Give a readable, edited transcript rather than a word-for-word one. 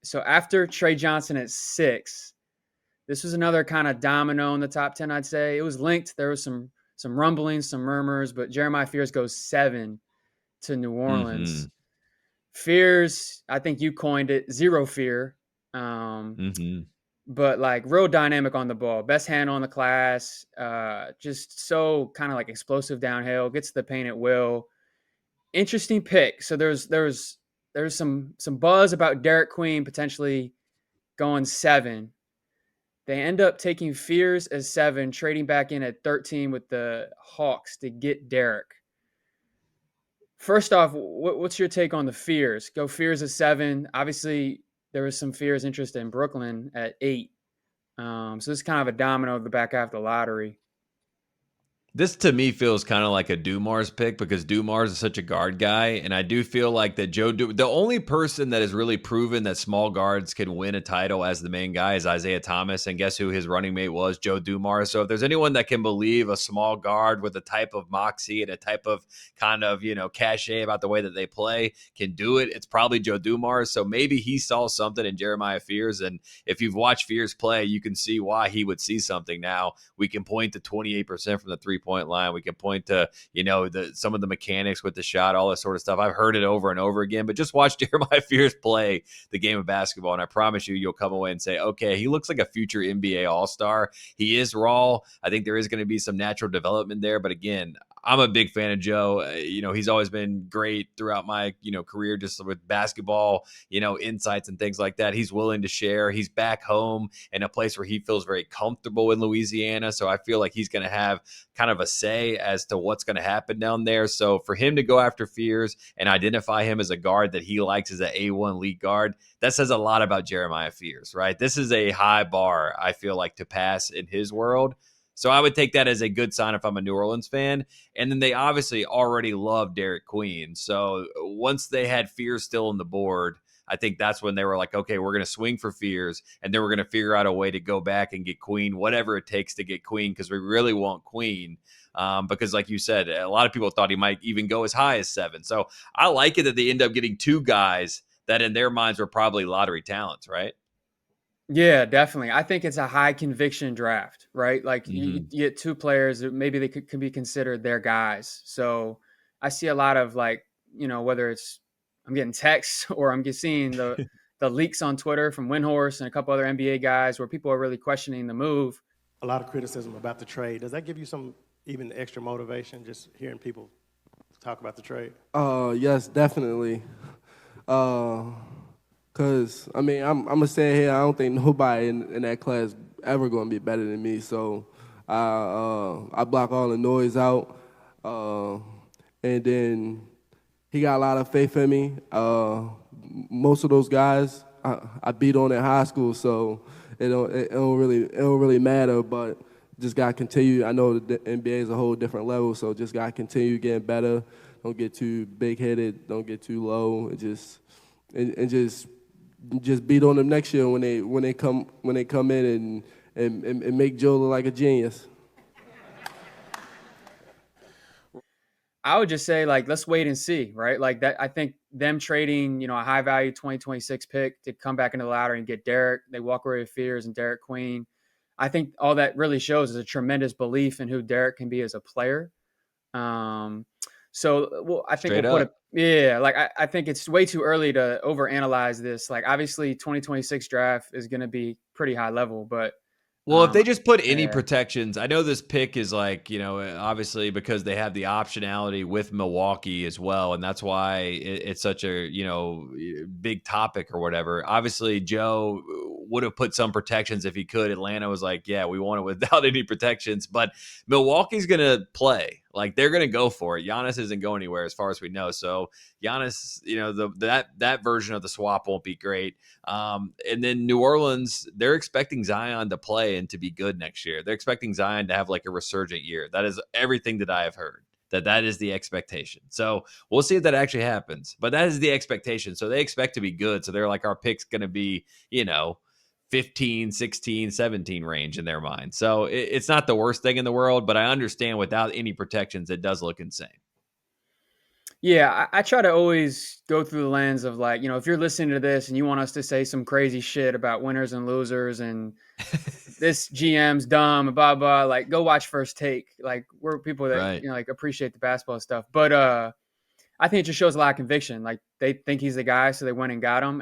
So after Trey Johnson at 6, this was another kind of domino in the top 10, I'd say. It was linked. There was some rumblings, some murmurs, but Jeremiah Fears goes 7 to New Mm-hmm. Orleans. Fears, I think you coined it, zero fear. Mm-hmm. But like real dynamic on the ball, best handle in the class, just so kind of like explosive downhill, gets to the paint at will. Interesting pick. So there's some buzz about Derik Queen potentially going 7. They end up taking Fears as 7, trading back in at 13 with the Hawks to get Derik. First off, what's your take on the Fears? Go Fears at 7. Obviously, there was some Fears interest in Brooklyn at 8. So this is kind of a domino of the back half of the lottery. This to me feels kind of like a Dumars pick because Dumars is such a guard guy, and I do feel like that the only person that has really proven that small guards can win a title as the main guy is Isaiah Thomas, and guess who his running mate was? Joe Dumars. So if there's anyone that can believe a small guard with a type of moxie and a type of kind of cachet about the way that they play can do it, it's probably Joe Dumars. So maybe he saw something in Jeremiah Fears, and if you've watched Fears play, you can see why he would see something. Now we can point to 28% from the 3-point line. We can point to, some of the mechanics with the shot, all this sort of stuff. I've heard it over and over again, but just watch Jeremiah Fears play the game of basketball. And I promise you'll come away and say, okay, he looks like a future NBA All-Star. He is raw. I think there is going to be some natural development there. But again, I'm a big fan of Joe. He's always been great throughout my, career, just with basketball, insights and things like that. He's willing to share. He's back home in a place where he feels very comfortable in Louisiana. So I feel like he's going to have kind of a say as to what's going to happen down there. So for him to go after Fears and identify him as a guard that he likes as an A1 league guard, that says a lot about Jeremiah Fears, right? This is a high bar, I feel like, to pass in his world. So I would take that as a good sign if I'm a New Orleans fan. And then they obviously already love Derik Queen. So once they had Fears still on the board, I think that's when they were like, okay, we're going to swing for Fears, and then we're going to figure out a way to go back and get Queen, whatever it takes to get Queen, because we really want Queen. Because like you said, a lot of people thought he might even go as high as 7. So I like it that they end up getting 2 guys that in their minds were probably lottery talents, right? Yeah, definitely. I think it's a high conviction draft, right? Like you Mm-hmm. get 2 players that maybe they can be considered their guys. So I see a lot of like, whether it's I'm getting texts or I'm just seeing the leaks on Twitter from Windhorse and a couple other NBA guys where people are really questioning the move. A lot of criticism about the trade. Does that give you some even extra motivation just hearing people talk about the trade? Yes, definitely. Cause I mean, I'm gonna say here, I don't think nobody in that class ever gonna be better than me. So I block all the noise out, and then he got a lot of faith in me. Most of those guys I beat on in high school, so it don't really matter. But just gotta continue. I know the NBA is a whole different level, so just gotta continue getting better. Don't get too big headed. Don't get too low. And just beat on them next year when they come in and make Joe look like a genius. I would just say like let's wait and see, right? Like that I think them trading, a high value 2026 pick to come back into the ladder and get Derik, they walk away with Fears and Derik Queen. I think all that really shows is a tremendous belief in who Derik can be as a player. Um, I think we'll Straight put it. up. Yeah, like I think it's way too early to overanalyze this. Like obviously, 2026 draft is going to be pretty high level, but Well, if um, they just put any yeah, protections, I know this pick is like, obviously because they have the optionality with Milwaukee as well. And that's why it's such a, big topic or whatever. Obviously, Joe would have put some protections if he could. Atlanta was like, yeah, we want it without any protections. But Milwaukee's going to play. Like they're going to go for it. Giannis isn't going anywhere as far as we know. So Giannis, that version of the swap won't be great. And then New Orleans, they're expecting Zion to play and to be good next year. They're expecting Zion to have like a resurgent year. That is everything that I have heard. That is the expectation. So we'll see if that actually happens. But that is the expectation. So they expect to be good. So they're like, our pick's going to be, 15, 16, 17 range in their mind. So it's not the worst thing in the world, but I understand without any protections, it does look insane. Yeah, I try to always go through the lens of like, if you're listening to this and you want us to say some crazy shit about winners and losers and this GM's dumb, blah blah, like go watch First Take. Like we're people that Right. like appreciate the basketball stuff. But I think it just shows a lot of conviction. Like they think he's the guy, so they went and got him.